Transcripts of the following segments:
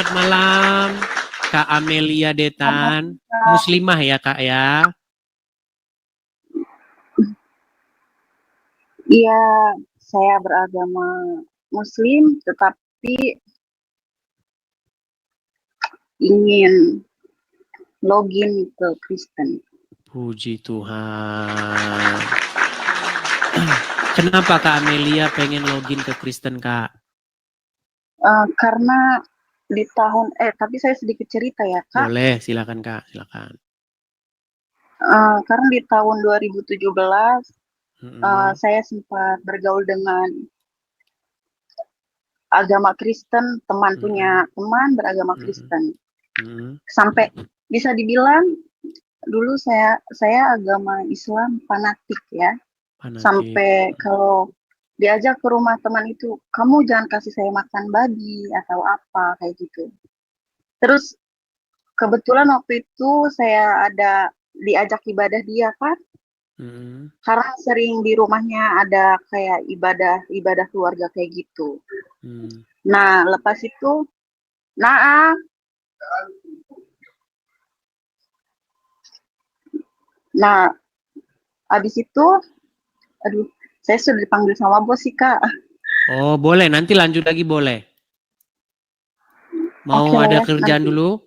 selamat malam Kak Amelia Detan, muslimah ya Kak ya? Iya, saya beragama Muslim, tetapi ingin login ke Kristen. Puji Tuhan. Kenapa Kak Amelia pengen login ke Kristen Kak? Karena di tahun, tapi saya sedikit cerita ya Kak. Boleh, silakan Kak, silakan. Karena di tahun 2017 saya sempat bergaul dengan agama Kristen, punya teman beragama Kristen. Sampai bisa dibilang dulu saya agama Islam fanatik ya. Sampai kalau diajak ke rumah teman itu, kamu jangan kasih saya makan babi atau apa kayak gitu. Terus kebetulan waktu itu saya ada diajak ibadah dia kan, karena sering di rumahnya ada kayak ibadah keluarga kayak gitu. Nah lepas itu, nah abis itu, aduh, saya sudah dipanggil sama bos sih Kak. Oh boleh, nanti lanjut lagi boleh. Mau ada kerjaan nanti dulu?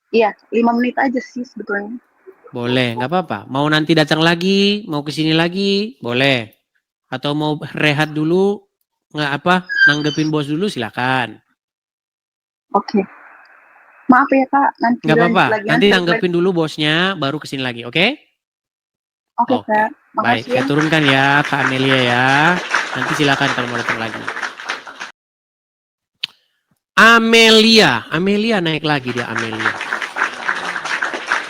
Iya, 5 menit aja sih sebetulnya. Boleh, nggak apa-apa. Mau nanti datang lagi, mau kesini lagi, boleh. Atau mau rehat dulu, nggak apa, nanggepin bos dulu, silakan. Oke. Maaf ya Kak, nanti nggak apa-apa. lagi. Nanti tanggepin dulu bosnya, baru kesini lagi, oke? Oke Kak, baik. makasih Saya turunkan ya Kak Amelia ya. Nanti silakan kalau mau datang lagi. Amelia naik lagi dia Amelia.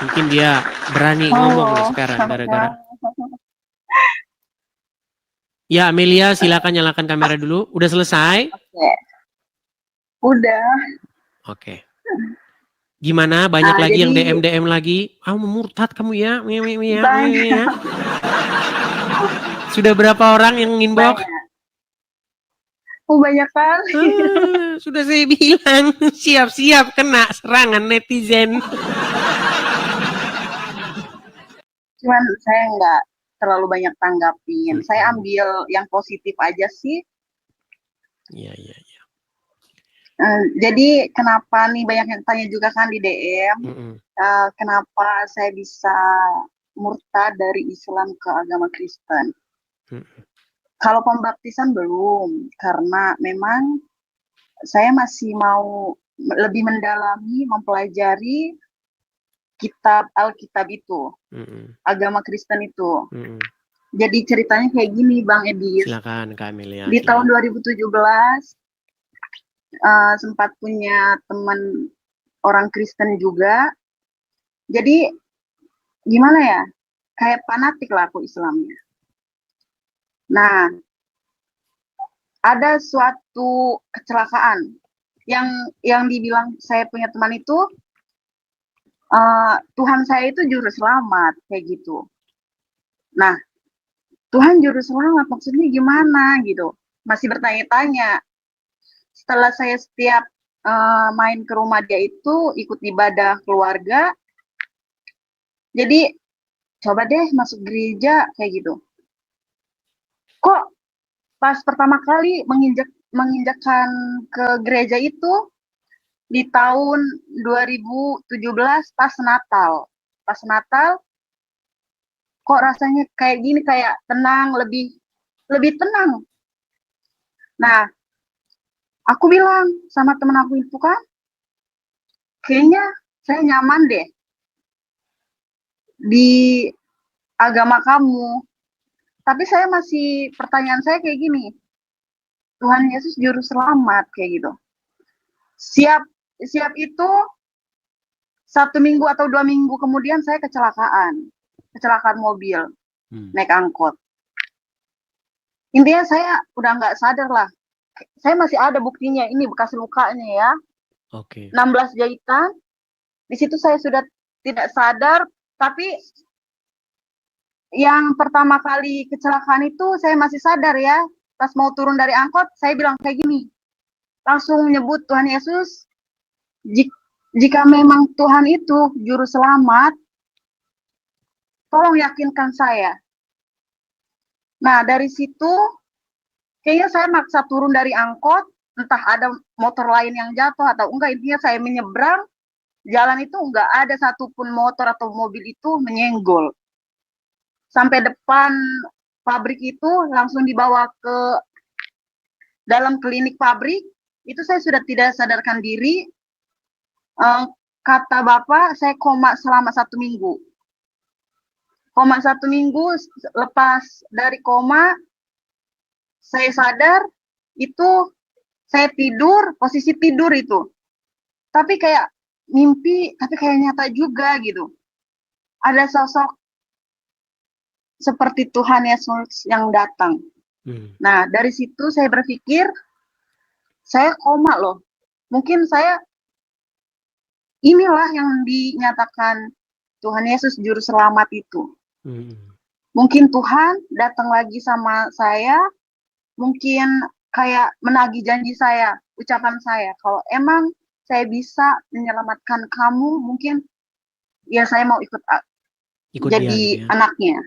Mungkin dia berani ngomong nih sekarang gara-gara. Ya Amelia, silakan nyalakan kamera dulu. Udah selesai? Oke. Udah. Oke. Gimana? Banyak lagi yang DM lagi. Murtad kamu ya. Sudah berapa orang yang inbox? Banyak kali. Sudah saya bilang, siap-siap kena serangan netizen. Cuman saya nggak terlalu banyak tanggapin. Saya ambil yang positif aja sih. Iya. Jadi kenapa nih banyak yang tanya juga kan di DM, kenapa saya bisa murtad dari Islam ke agama Kristen? Kalau pembaptisan belum, karena memang saya masih mau lebih mendalami, mempelajari kitab Alkitab itu, agama Kristen itu. Jadi ceritanya kayak gini Bang Edis. Silakan Kak Amelia. Di tahun 2017 sempat punya teman orang Kristen juga. Jadi gimana ya? Kayak fanatik lah aku Islamnya. Nah, ada suatu kecelakaan yang dibilang saya punya teman itu Tuhan saya itu juru selamat kayak gitu. Nah, Tuhan juru selamat maksudnya gimana gitu? Masih bertanya-tanya. Setelah saya setiap main ke rumah dia itu ikut ibadah keluarga, jadi coba deh masuk gereja kayak gitu. Kok pas pertama kali menginjakkan ke gereja itu di tahun 2017 pas Natal. Pas Natal kok rasanya kayak gini, kayak tenang, lebih tenang. Nah, aku bilang sama temen aku itu kan, kayaknya saya nyaman deh di agama kamu. Tapi saya masih, pertanyaan saya kayak gini, Tuhan Yesus juru selamat kayak gitu. Siap itu 1 minggu atau 2 minggu kemudian saya kecelakaan mobil, naik angkot. Intinya saya udah nggak sadar lah. Saya masih ada buktinya, ini bekas lukanya ya. 16 jahitan. Di situ saya sudah tidak sadar, tapi yang pertama kali kecelakaan itu saya masih sadar ya. Pas mau turun dari angkot, saya bilang kayak gini. Langsung nyebut Tuhan Yesus, Jika memang Tuhan itu juru selamat, tolong yakinkan saya. Nah, dari situ kayaknya saya maksa turun dari angkot, entah ada motor lain yang jatuh atau enggak, intinya saya menyeberang, jalan itu enggak ada satupun motor atau mobil itu menyenggol. Sampai depan pabrik itu langsung dibawa ke dalam klinik pabrik, itu saya sudah tidak sadarkan diri. Kata Bapak, saya koma selama 1 minggu. Koma 1 minggu, lepas dari koma, saya sadar, itu saya tidur, posisi tidur itu. Tapi kayak mimpi, tapi kayak nyata juga gitu. Ada sosok seperti Tuhan Yesus yang datang. Nah, dari situ saya berpikir, saya koma loh. Mungkin saya, inilah yang dinyatakan Tuhan Yesus juru selamat itu. Mungkin Tuhan datang lagi sama saya, mungkin kayak menagih janji saya, ucapan saya. Kalau emang saya bisa menyelamatkan kamu, mungkin ya saya mau ikut jadi dia, gitu ya. anaknya.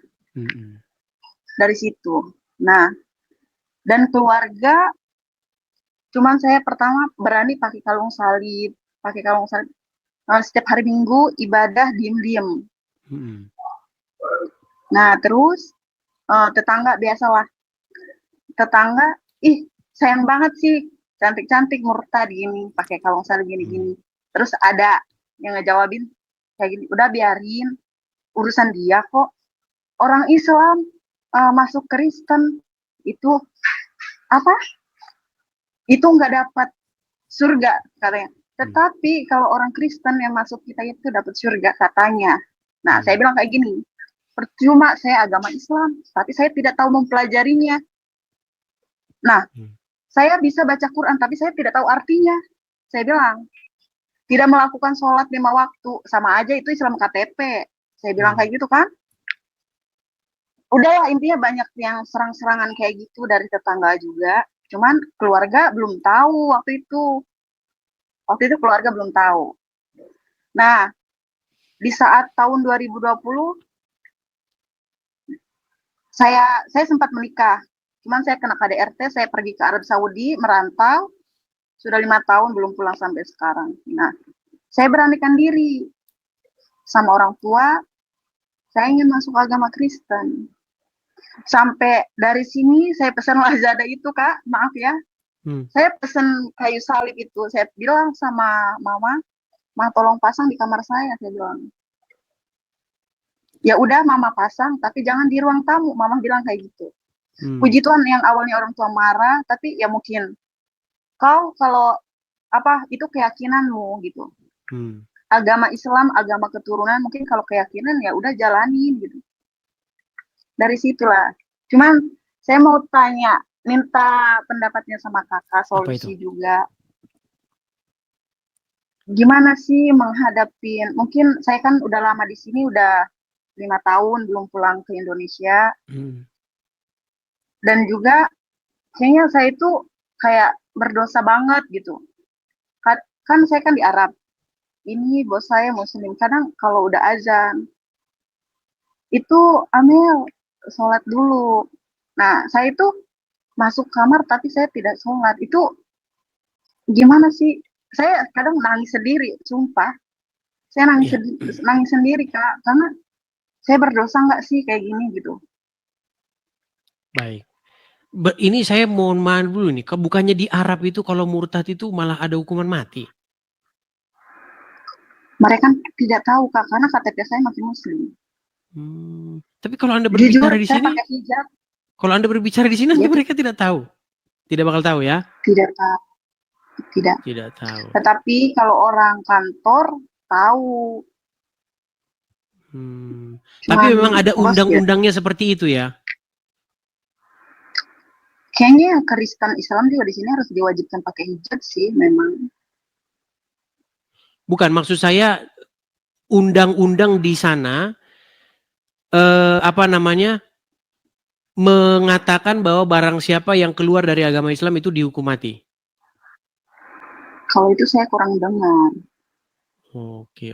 Dari situ. Nah, dan keluarga, cuman saya pertama berani pakai kalung salib. Setiap hari Minggu ibadah diem-diem. Nah, terus tetangga biasalah. Tetangga, ih sayang banget sih, cantik-cantik murtad gini, pakai kalung salib gini-gini. Terus ada yang ngejawabin kayak gini, udah biarin, urusan dia kok. Orang Islam masuk Kristen itu apa? Itu nggak dapat surga katanya. Tetapi kalau orang Kristen yang masuk kita itu dapat surga katanya. Nah, saya bilang kayak gini, percuma saya agama Islam, tapi saya tidak tahu mempelajarinya. Nah, saya bisa baca Quran, tapi saya tidak tahu artinya. Saya bilang, tidak melakukan sholat 5 waktu, sama aja itu Islam KTP. Saya bilang kayak gitu kan. Udah ya, intinya banyak yang serang-serangan kayak gitu dari tetangga juga. Cuman keluarga belum tahu waktu itu. Waktu itu keluarga belum tahu. Nah, di saat tahun 2020, saya sempat menikah. Cuman saya kena KDRT, saya pergi ke Arab Saudi, merantau. Sudah 5 tahun belum pulang sampai sekarang. Nah, saya beranikan diri sama orang tua, saya ingin masuk agama Kristen. Sampai dari sini saya pesan Lazada itu, Kak, maaf ya. Saya pesan kayu salib itu, saya bilang sama mama, "Ma, tolong pasang di kamar saya," saya bilang. Ya udah mama pasang, tapi jangan di ruang tamu, mama bilang kayak gitu. Puji Tuhan yang awalnya orang tua marah, tapi ya mungkin kau kalau apa itu keyakinanmu gitu. Agama Islam, agama keturunan, mungkin kalau keyakinan ya udah jalanin gitu. Dari situlah. Cuman saya mau tanya, minta pendapatnya sama kakak, solusi juga. Gimana sih menghadapi, mungkin saya kan udah lama di sini, udah 5 tahun belum pulang ke Indonesia. Dan juga kayaknya saya itu kayak berdosa banget gitu. Kan saya kan di Arab. Ini bos saya muslim. Kadang kalau udah azan, itu Amel sholat dulu. Nah, saya itu masuk kamar tapi saya tidak sholat. Itu gimana sih? Saya kadang nangis sendiri, sumpah. Saya nangis sendiri, Kak. Karena saya berdosa nggak sih kayak gini gitu. Baik. Ini saya mohon maaf dulu nih. Bukannya di Arab itu kalau murtad itu malah ada hukuman mati? Mereka tidak tahu, Kak, karena KTP saya masih muslim. Tapi kalau Anda berbicara Jujur, di saya sini, pakai hijab. Kalau Anda berbicara di sini, nanti mereka tidak tahu. Tidak bakal tahu ya? Tidak tahu. Tidak. Tidak tahu. Tetapi kalau orang kantor tahu. Tapi memang ada undang-undangnya seperti itu ya? Kayaknya Kristen Islam juga di sini harus diwajibkan pakai hijab sih, memang. Bukan, maksud saya undang-undang di sana mengatakan bahwa barang siapa yang keluar dari agama Islam itu dihukum mati. Kalau itu saya kurang dengar. Oke.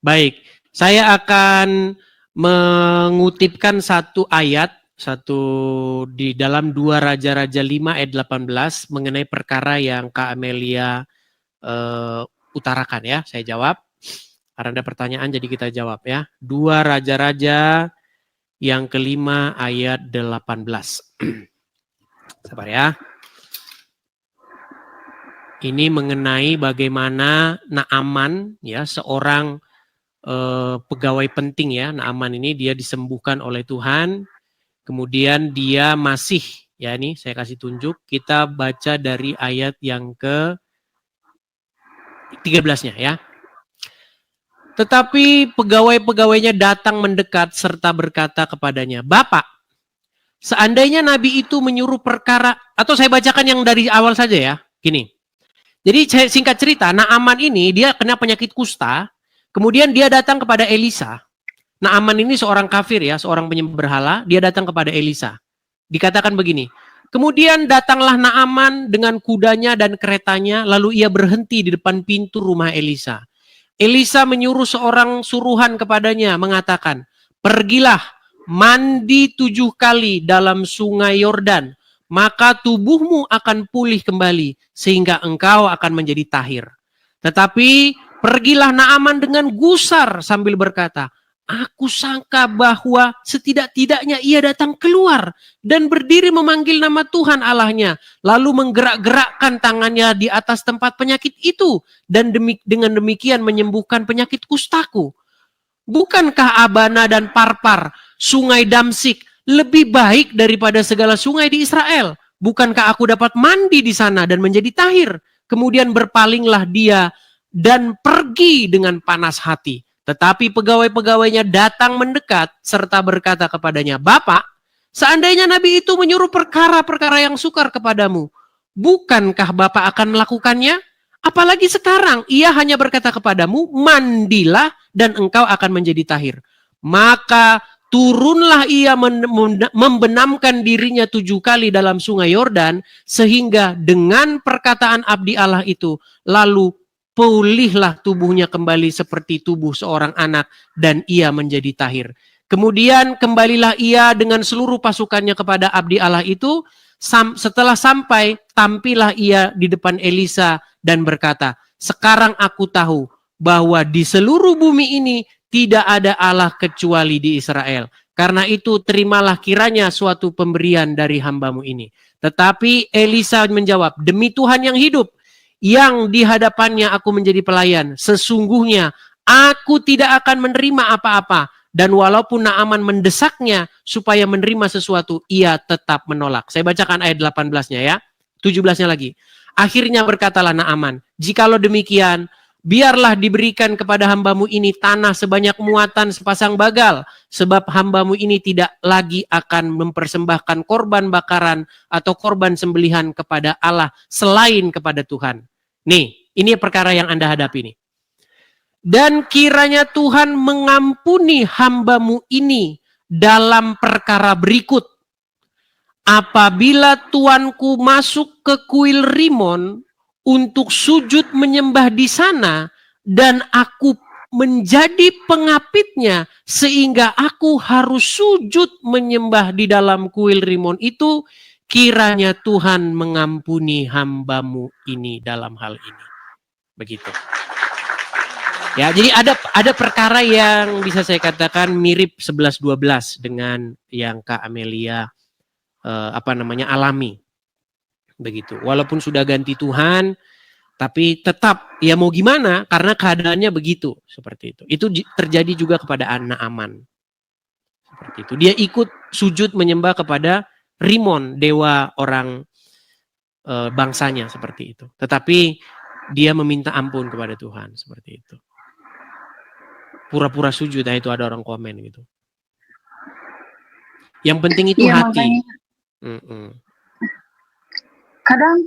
Baik, saya akan mengutipkan satu ayat di dalam 2 Raja-Raja 5 ayat 18 mengenai perkara yang Kak Amelia utarakan ya. Saya jawab. Karena ada pertanyaan jadi kita jawab ya. 2 Raja-Raja yang kelima ayat 18. Sabar ya. Ini mengenai bagaimana Naaman ya, seorang pegawai penting ya. Naaman ini dia disembuhkan oleh Tuhan. Kemudian dia masih ya, ini saya kasih tunjuk. Kita baca dari ayat yang ke 13-nya ya. Tetapi pegawai-pegawainya datang mendekat serta berkata kepadanya, "Bapak, seandainya nabi itu menyuruh perkara," atau saya bacakan yang dari awal saja ya. Gini. Jadi singkat cerita, Naaman ini dia kena penyakit kusta, kemudian dia datang kepada Elisa. Naaman ini seorang kafir ya, seorang penyembah berhala, dia datang kepada Elisa. Dikatakan begini, kemudian datanglah Naaman dengan kudanya dan keretanya, lalu ia berhenti di depan pintu rumah Elisa. Elisa menyuruh seorang suruhan kepadanya, mengatakan, "Pergilah, mandi 7 kali dalam sungai Yordan, maka tubuhmu akan pulih kembali, sehingga engkau akan menjadi tahir." Tetapi pergilah Naaman dengan gusar sambil berkata, "Aku sangka bahwa setidak-tidaknya ia datang keluar dan berdiri memanggil nama Tuhan Allahnya, lalu menggerak-gerakkan tangannya di atas tempat penyakit itu, dan dengan demikian menyembuhkan penyakit kustaku. Bukankah Abana dan Parpar, sungai Damsik, lebih baik daripada segala sungai di Israel? Bukankah aku dapat mandi di sana dan menjadi tahir?" Kemudian berpalinglah dia dan pergi dengan panas hati. Tetapi pegawai-pegawainya datang mendekat serta berkata kepadanya, "Bapak, seandainya nabi itu menyuruh perkara-perkara yang sukar kepadamu, bukankah Bapak akan melakukannya? Apalagi sekarang ia hanya berkata kepadamu, mandilah dan engkau akan menjadi tahir." Maka turunlah ia membenamkan dirinya 7 kali dalam sungai Yordan, sehingga dengan perkataan abdi Allah itu, lalu pulihlah tubuhnya kembali seperti tubuh seorang anak, dan ia menjadi tahir. Kemudian kembalilah ia dengan seluruh pasukannya kepada abdi Allah itu. Setelah sampai, tampillah ia di depan Elisa dan berkata, "Sekarang aku tahu bahwa di seluruh bumi ini tidak ada Allah kecuali di Israel. Karena itu terimalah kiranya suatu pemberian dari hambamu ini." Tetapi Elisa menjawab, "Demi Tuhan yang hidup, yang di hadapannya aku menjadi pelayan, sesungguhnya aku tidak akan menerima apa-apa. Dan walaupun Naaman mendesaknya supaya menerima sesuatu, ia tetap menolak." Saya bacakan ayat 18-nya ya. 17-nya lagi. Akhirnya berkatalah Naaman, "Jikalau demikian, biarlah diberikan kepada hambamu ini tanah sebanyak muatan sepasang bagal, sebab hambamu ini tidak lagi akan mempersembahkan korban bakaran atau korban sembelihan kepada Allah selain kepada Tuhan." Nih, ini perkara yang Anda hadapi nih. "Dan kiranya Tuhan mengampuni hambamu ini dalam perkara berikut. Apabila tuanku masuk ke kuil Rimon untuk sujud menyembah di sana, dan aku menjadi pengapitnya sehingga aku harus sujud menyembah di dalam kuil Rimon itu, kiranya Tuhan mengampuni hambamu ini dalam hal ini." Begitu. Ya, jadi ada perkara yang bisa saya katakan mirip 11-12 dengan yang Kak Amelia alami. Begitu. Walaupun sudah ganti Tuhan, tapi tetap ya mau gimana, karena keadaannya begitu, seperti itu. Itu terjadi juga kepada Naaman. Seperti itu. Dia ikut sujud menyembah kepada Rimon, dewa orang bangsanya, seperti itu. Tetapi dia meminta ampun kepada Tuhan, seperti itu. Pura-pura sujud, itu ada orang komen gitu. Yang penting itu Iya, hati. makanya, kadang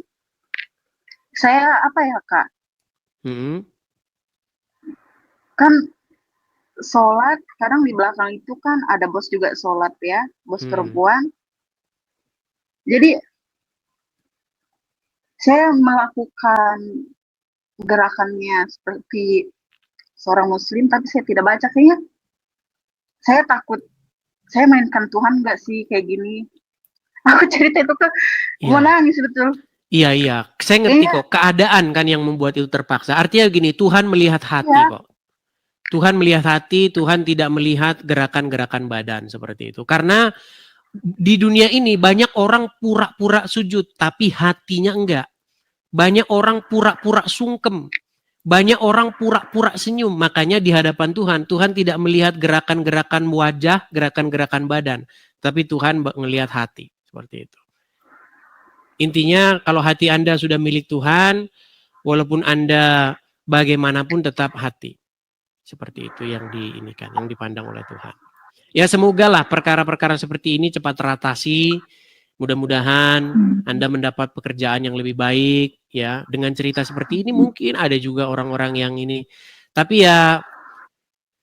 saya Kak? Kan sholat, kadang di belakang itu kan ada bos juga sholat ya, bos perempuan. Jadi saya melakukan gerakannya seperti seorang muslim, tapi saya tidak baca. Kayaknya saya takut, saya mainkan Tuhan nggak sih kayak gini. Aku cerita itu ke mau Iya. nangis betul. Iya. Saya ngerti Kayaknya kok. Keadaan kan yang membuat itu terpaksa. Artinya gini, Tuhan melihat hati ya, kok. Tuhan melihat hati, Tuhan tidak melihat gerakan-gerakan badan seperti itu. Karena di dunia ini banyak orang pura-pura sujud, tapi hatinya enggak. Banyak orang pura-pura sungkem. Banyak orang pura-pura senyum. Makanya di hadapan Tuhan, Tuhan tidak melihat gerakan-gerakan wajah, gerakan-gerakan badan. Tapi Tuhan melihat hati. Seperti itu. Intinya kalau hati Anda sudah milik Tuhan, walaupun Anda bagaimanapun tetap hati. Seperti itu yang diinikan, yang dipandang oleh Tuhan. Ya semoga lah perkara-perkara seperti ini cepat teratasi. Mudah-mudahan Anda mendapat pekerjaan yang lebih baik ya. Dengan cerita seperti ini mungkin ada juga orang-orang yang ini. Tapi ya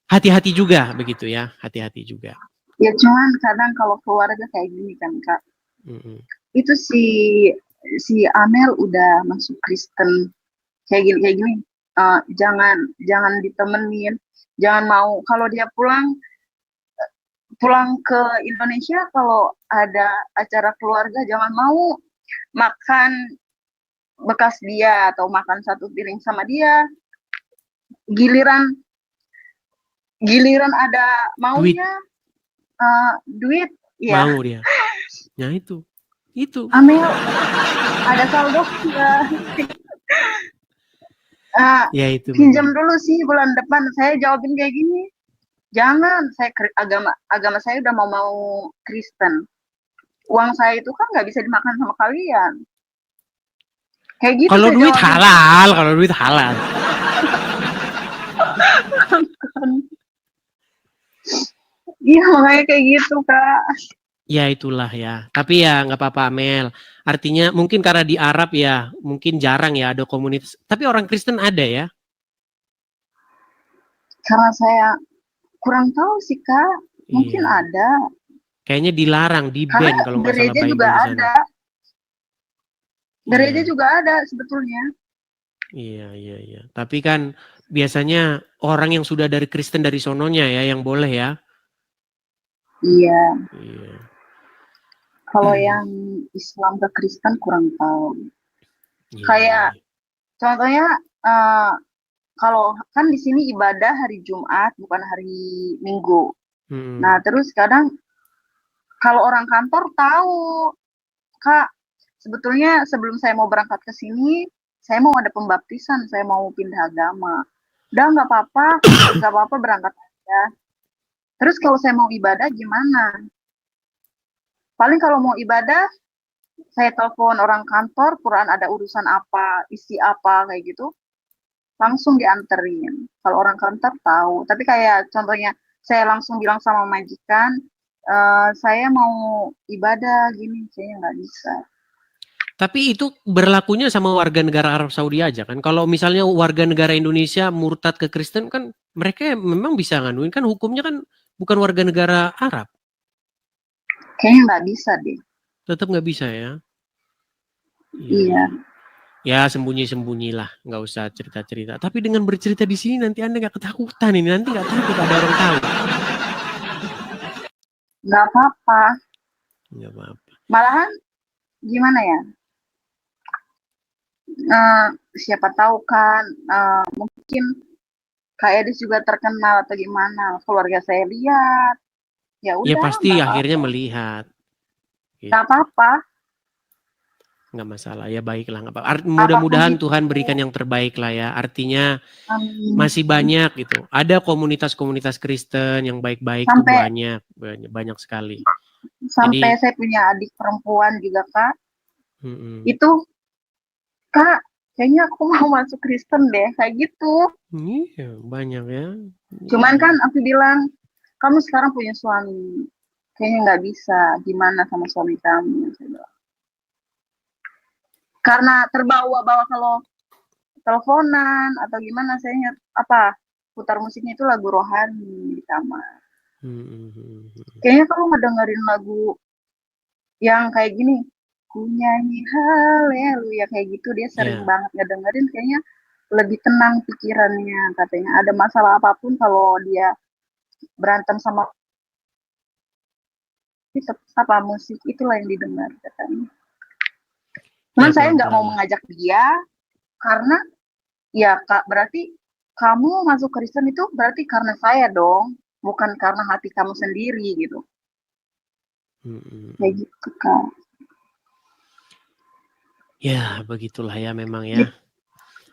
hati-hati juga begitu ya, hati-hati juga. ya cuman kadang kalau keluarga kayak gini kan Kak, Mm-mm. itu si Amel udah masuk Kristen kayak gini, jangan jangan ditemenin, jangan mau kalau dia pulang pulang ke Indonesia, kalau ada acara keluarga jangan mau makan bekas dia atau makan satu piring sama dia. Giliran giliran ada Duit maunya duit, ya mau dia. Nah itu. Amel ada saldo nggak? Eh, Ya itu pinjam memang. dulu sih bulan depan. Saya jawabin kayak gini, jangan, saya agama agama saya udah mau Kristen. Uang saya itu kan nggak bisa dimakan sama kalian. Kayak gitu Kalau saya duit jawabin Kak. halal, kalau duit halal. Iya makanya kayak gitu Kak. Ya itulah ya. Tapi ya nggak apa-apa Mel. Artinya mungkin karena di Arab ya, mungkin jarang ya ada komunitas. Tapi orang Kristen ada ya. Karena saya kurang tahu sih Kak. Mungkin Iya. ada. Kayaknya dilarang, di Karena ban kalau nggak salah gereja juga Bible di sana. ada. Gereja Iya. juga ada sebetulnya. Iya. Tapi kan biasanya orang yang sudah dari Kristen dari sononya ya yang boleh ya. Iya. Iya. Kalau yang Islam ke Kristen kurang tahu. Kayak Iya. contohnya eh, kalau kan di sini ibadah hari Jumat bukan hari Minggu. Nah, Hmm. terus kadang kalau orang kantor tahu, Kak, sebetulnya sebelum saya mau berangkat ke sini, saya mau ada pembaptisan, saya mau pindah agama. Udah nggak apa-apa berangkat aja. Terus kalau saya mau ibadah gimana? Paling kalau mau ibadah, saya telepon orang kantor, Quran ada urusan apa, isi apa, kayak gitu, langsung dianterin. Kalau orang kantor tahu. Tapi kayak contohnya, saya langsung bilang sama majikan, saya mau ibadah gini, saya nggak bisa. Tapi itu berlakunya sama warga negara Arab Saudi aja kan. Kalau misalnya warga negara Indonesia murtad ke Kristen kan mereka memang bisa nganuin kan hukumnya kan bukan warga negara Arab. Kayaknya nggak bisa deh. Tetap nggak bisa ya. Iya. Iya. Ya sembunyi-sembunyi lah, nggak usah cerita-cerita. Tapi dengan bercerita di sini nanti Anda nggak ketakutan ini, nanti nggak takut ada orang tahu. Nggak apa-apa. Nggak apa-apa. Malahan gimana ya? Eh, siapa tahu kan, mungkin Kak Edis juga terkenal atau gimana. Keluarga saya lihat, ya Ya udah pasti nggak akhirnya apa-apa. melihat. Nggak Gitu. apa-apa. Nggak masalah, ya baiklah. Nggak apa. Apapun Mudah-mudahan itu. Tuhan berikan yang terbaik lah ya. Artinya Amin. masih banyak gitu. Ada komunitas-komunitas Kristen yang baik-baik tuh Sampai banyak sekali. sampai Jadi, saya punya adik perempuan juga Kak. mm-mm. Itu Kak, kayaknya aku mau masuk Kristen deh, kayak gitu. Iya banyak ya. Cuman Iya. kan aku bilang, kamu sekarang punya suami, kayaknya nggak bisa. Gimana sama suami kamu? Saya bilang. Karena terbawa-bawa kalau teleponan atau gimana, saya ingat apa putar musiknya itu lagu rohani di kamar. Mm-mm. Kayaknya kamu ngedengerin lagu yang kayak gini, ku nyanyi haleluya kayak gitu, dia sering Ya, banget ngedengerin, kayaknya lebih tenang pikirannya katanya. Ada masalah apapun kalau dia berantem sama tetap apa musik itulah yang didengar katanya. Cuman Ya, saya nggak mau pelan-pelan lah. mengajak dia karena ya Kak berarti kamu masuk Kristen itu berarti karena saya dong, bukan karena hati kamu sendiri gitu. Kayak gitu Kak. Ya, begitulah ya memang ya.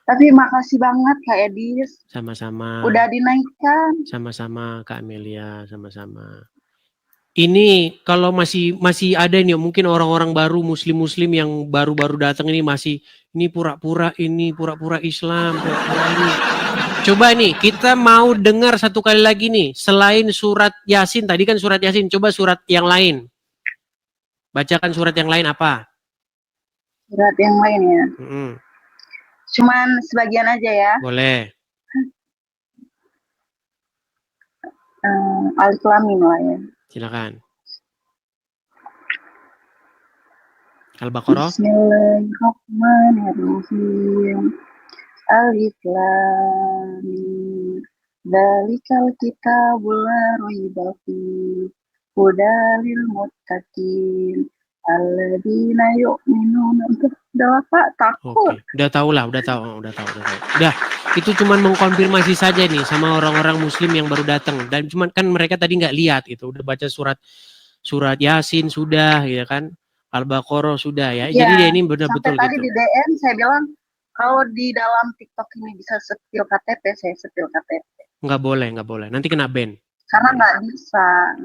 Tapi makasih banget Kak Edis. Sama-sama. Udah dinaikkan. Sama-sama Kak Amelia, sama-sama. Ini kalau masih ada nih mungkin orang-orang baru muslim-muslim yang baru-baru datang ini masih ini pura-pura Islam, pura-pura ini. Coba nih kita mau dengar satu kali lagi nih selain surat Yasin tadi kan surat Yasin, coba surat yang lain. Bacakan surat yang lain apa? Surat yang lain ya. Cuman sebagian aja ya. Boleh. Alif Lam Mim lah ya. Silakan. Al-Baqarah. Bismillahirrahmanirrahim. Alif Lam Mim. Dzalikal kitabul la raiba fihi hudal lil muttaqin alladzina yu'minuna. Udah Pak, takut. Oke, udah tahu. Udah, itu cuman mengkonfirmasi saja nih sama orang-orang muslim yang baru datang dan cuman kan mereka tadi nggak lihat gitu, udah baca surat Yasin sudah ya kan, Al-Baqarah sudah ya. Jadi dia ini betul-betul sampai tadi gitu. di DM saya bilang kalau di dalam TikTok ini bisa setil KTP, saya setil KTP. Nggak boleh. Nanti kena ban. Karena nggak bisa.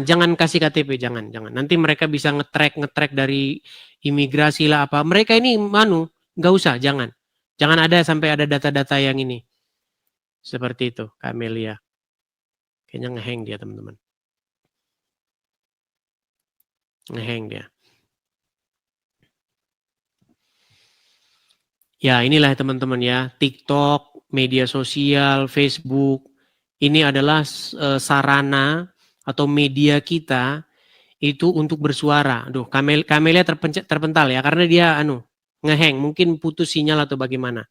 Jangan kasih KTP, jangan. Nanti mereka bisa nge-track dari imigrasi lah apa. Mereka ini nggak usah, jangan. Jangan ada sampai ada data-data yang ini. Seperti itu, Kak Amelia. Kayaknya nge-hang dia, teman-teman. Nge-hang dia. Ya, inilah teman-teman ya. TikTok, media sosial, Facebook. Ini adalah sarana atau media kita itu untuk bersuara. Aduh, Kamelia terpental ya karena dia nge-hang, mungkin putus sinyal atau bagaimana.